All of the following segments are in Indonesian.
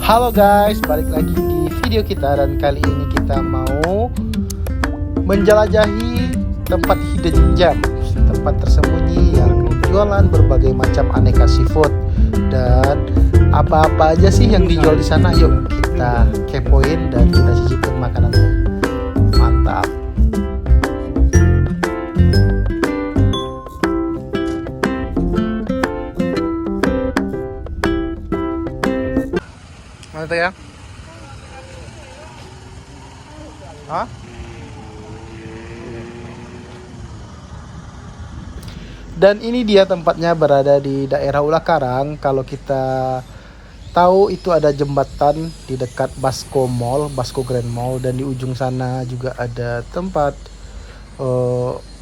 Halo guys, balik lagi di video kita dan kali ini kita mau menjelajahi tempat hidden gem, tempat tersembunyi yang jualan berbagai macam aneka seafood dan apa-apa aja sih yang dijual di sana. Yuk kita kepoin dan kita cicipin makanannya. Mantap. Mana tuh ya? Hah? Dan ini dia tempatnya berada di daerah Ulakarang. Kalau kita tahu itu ada jembatan di dekat Basco Mall, Basco Grand Mall, dan di ujung sana juga ada tempat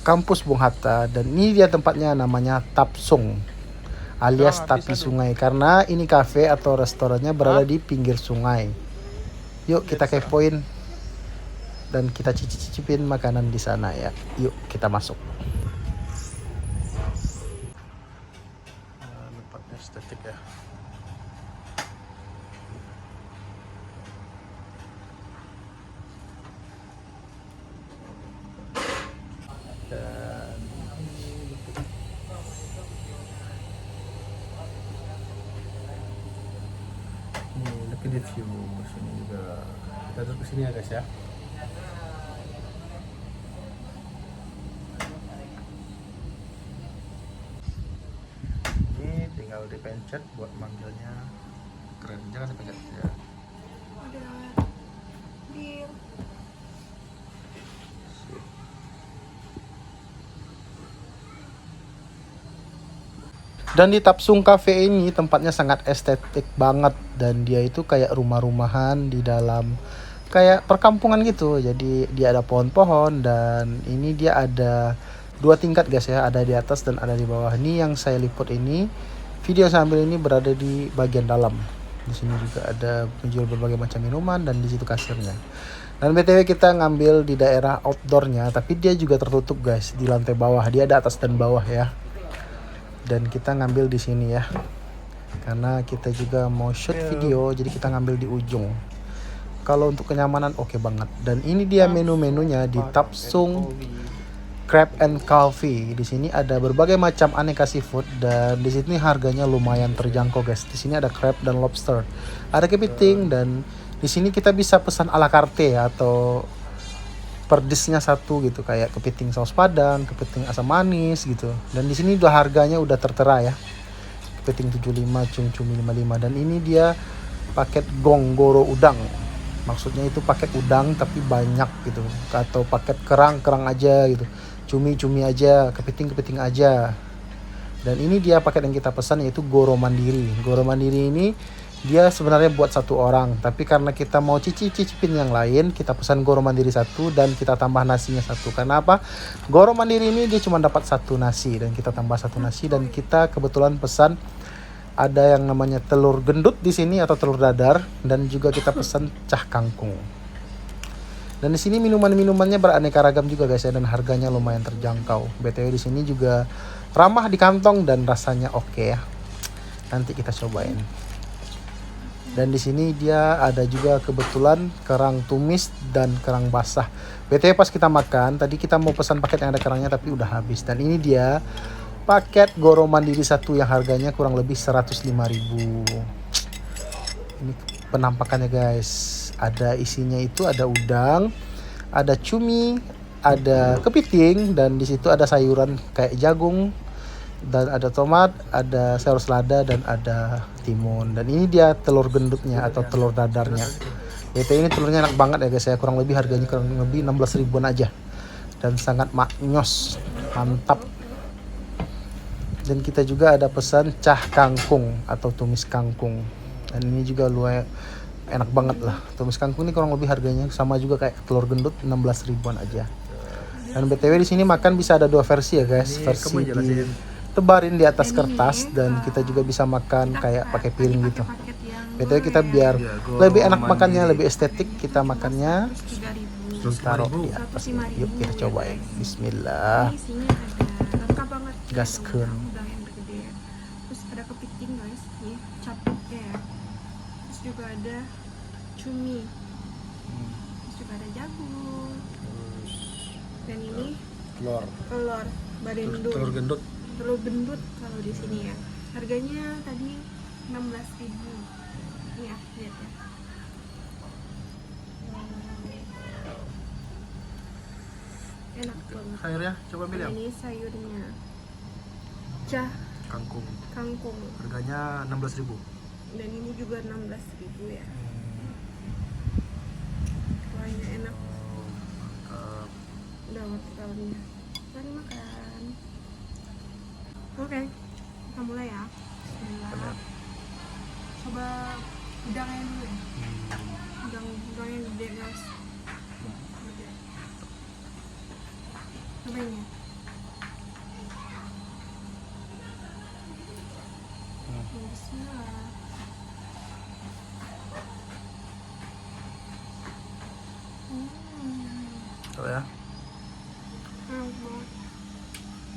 kampus Bung Hatta. Dan ini dia tempatnya, namanya Tapsung alias Tapi Sungai, karena ini cafe atau restorannya berada di pinggir sungai. Yuk kita kepoin dan kita cicipin makanan di sana ya. Yuk kita masuk. Tempatnya estetik ya. Look at the view. Sini juga. Kita terus ke sini ya guys ya. Ini tinggal dipencet buat manggilnya. Keren, jangan dipencet ya. Dan di Tapsung Cafe ini tempatnya sangat estetik banget, dan dia itu kayak rumah-rumahan di dalam kayak perkampungan gitu. Jadi dia ada pohon-pohon dan ini dia ada 2 tingkat guys ya, ada di atas dan ada di bawah. Ini yang saya liput ini, video sambil ini berada di bagian dalam. Di sini juga ada menjual berbagai macam minuman dan di situ kasirnya. Dan BTW kita ngambil di daerah outdoornya, tapi dia juga tertutup guys di lantai bawah. Dia ada atas dan bawah ya. Dan kita ngambil di sini ya, karena kita juga mau shoot video, jadi kita ngambil di ujung. Kalau untuk kenyamanan oke banget. Dan ini dia menu-menunya di Tapsung Crab and Coffee. Di sini ada berbagai macam aneka seafood dan di sini harganya lumayan terjangkau guys. Di sini ada crab dan lobster, ada kepiting, dan di sini kita bisa pesan ala carte atau per dish-nya satu gitu, kayak kepiting saus padang, kepiting asam manis gitu. Dan di sini udah harganya udah tertera ya. Kepiting 75, cumi 55, dan ini dia paket gonggoro udang. Maksudnya itu paket udang tapi banyak gitu, atau paket kerang aja gitu. Cumi aja, kepiting aja. Dan ini dia paket yang kita pesan, yaitu goro mandiri. Goro mandiri ini dia sebenarnya buat 1 orang, tapi karena kita mau cicipin yang lain, kita pesan goro mandiri 1 dan kita tambah nasinya 1. Karena apa? Goro mandiri ini dia cuma dapat 1 nasi dan kita tambah 1 nasi, dan kita kebetulan pesan ada yang namanya telur gendut di sini atau telur dadar, dan juga kita pesan cah kangkung. Dan di sini minumannya beraneka ragam juga guys ya, dan harganya lumayan terjangkau. BTW di sini juga ramah di kantong dan rasanya oke ya. Nanti kita cobain. Dan di sini dia ada juga kebetulan kerang tumis dan kerang basah. BTW pas kita makan, tadi kita mau pesan paket yang ada kerangnya tapi udah habis. Dan ini dia paket goro mandiri 1 yang harganya kurang lebih 105.000. Ini penampakannya guys. Ada isinya itu ada udang, ada cumi, ada kepiting, dan di situ ada sayuran kayak jagung, dan ada tomat, ada sayur selada, dan ada timun. Dan ini dia telur gendutnya atau telur dadarnya. Ini telurnya enak banget ya guys ya, kurang lebih harganya kurang lebih 16 ribuan aja. Dan sangat maknyos, mantap. Dan kita juga ada pesan cah kangkung atau tumis kangkung. Dan ini juga lumayan enak banget lah. Tumis kangkung ini kurang lebih harganya sama juga kayak telur gendut, 16 ribuan aja. Dan BTW di sini makan bisa ada 2 versi ya guys. Versi tebarin di atas kertas, dan kita juga bisa makan kayak pakai piring gitu. BTW kita biar lebih enak makannya, lebih estetik, kita makannya taruh di atas. Yuk kita cobain. Bismillah. Gaskeun. Terus ada kepiting guys, nih capitnya ya. Terus juga ada cumi, terus juga ada jagung, Terus dan ini telur. telur barendo, Telur gendut. telur gendut kalau di sini ya. Harganya tadi 16.000. Ini ya, lihat ya. Enak banget. Sayurnya coba ambil ya. Ini sayurnya cah Kangkung. kangkung, Harganya 16.000. dan ini juga 16.000 ya. Kuahnya enak, Mantap. udah worth it. Mari makan. Oke, kita mulai ya. Bismillah. Coba udangnya dulu ya. Udangnya gede guys. Gede. Cobain ya. Bismillah. Coba ya. Enak banget.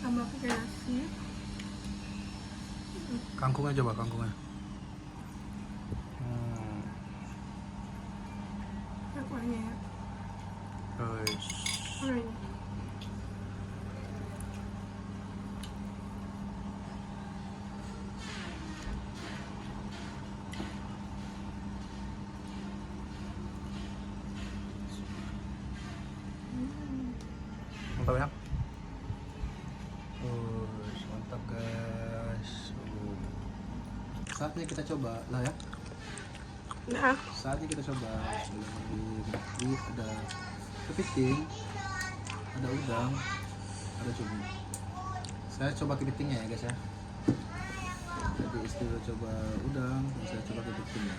Tambah pakai nasi. Kangkungnya coba kangkungnya. Enak kuahnya ya. Guys. Oke. Mantap ya. Mantap guys. Saatnya kita coba lah ya. Nah, Saatnya kita coba. Ini ada kepiting, ada udang, ada cumi. Saya coba kepitingnya ya guys ya. Jadi istri coba udang, dan saya coba kepitingnya.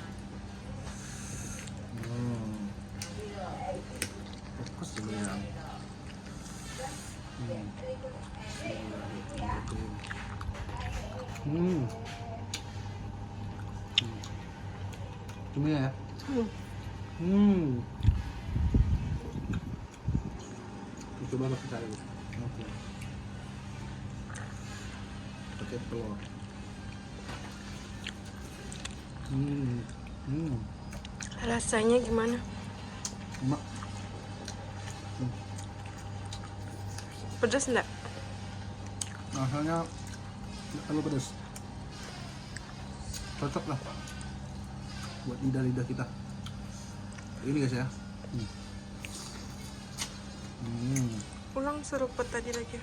Fokus dulu ya. Cuminya ya. Coba pakai cari. Oke. Pakai telur. rasanya gimana? Enak. Pedas enggak? Rasanya nggak terlalu pedas. Cocok lah buat lidah-lidah kita. Ini guys ya. Ulang seruput tadi lagi.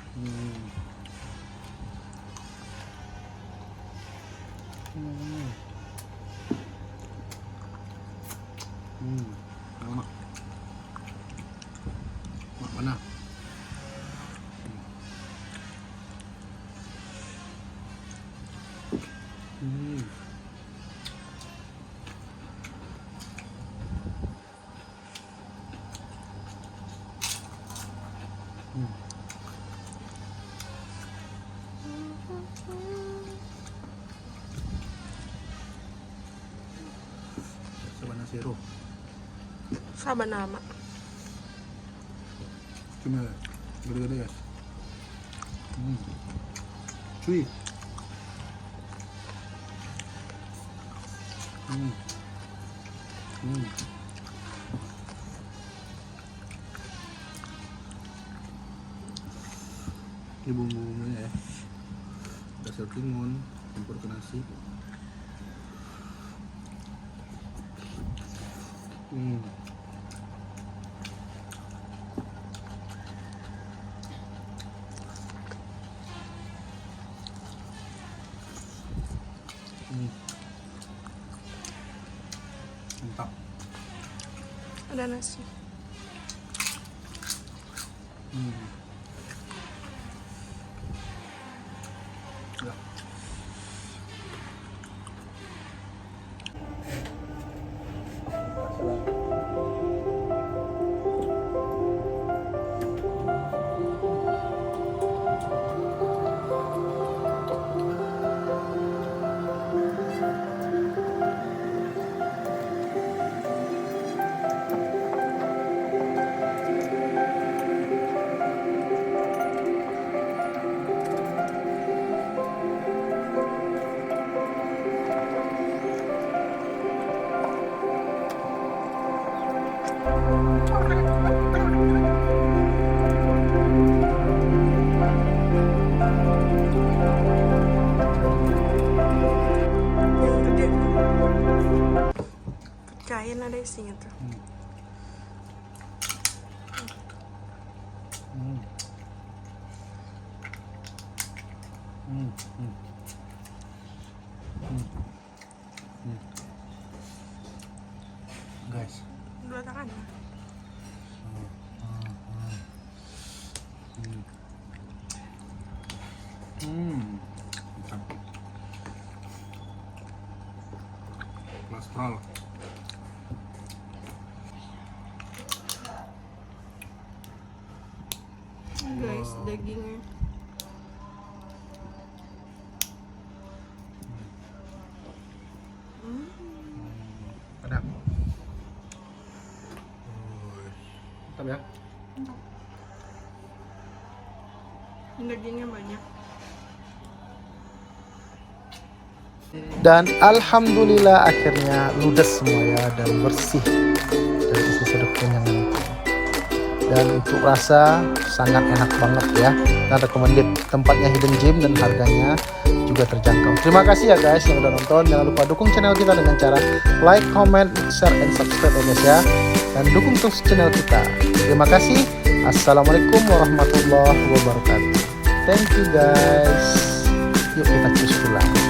Enak. Mana? Sabana zero. Sabanama. Cuma gede-gede guys. Cuy. Ini bumbu-bumbunya ya. Dasar timun, campur ke nasi. Mantap. Ada nasi. Ya. kain ada isinya tuh. Guys. Dua tangan ya. Mantap. Kolesterol. Guys, dagingnya. Ada. Mantap ya. Dagingnya banyak. Dan alhamdulillah akhirnya ludes semua ya dan bersih dari isi sedap kenyangan itu. Dan untuk rasa sangat enak banget ya. Dan recommended, tempatnya hidden gem dan harganya juga terjangkau. Terima kasih ya guys yang udah nonton. Jangan lupa dukung channel kita dengan cara like, comment, share, and subscribe ya guys ya. Dan dukung terus channel kita. Terima kasih. Assalamualaikum warahmatullahi wabarakatuh. Thank you guys. Yuk kita cus pulang.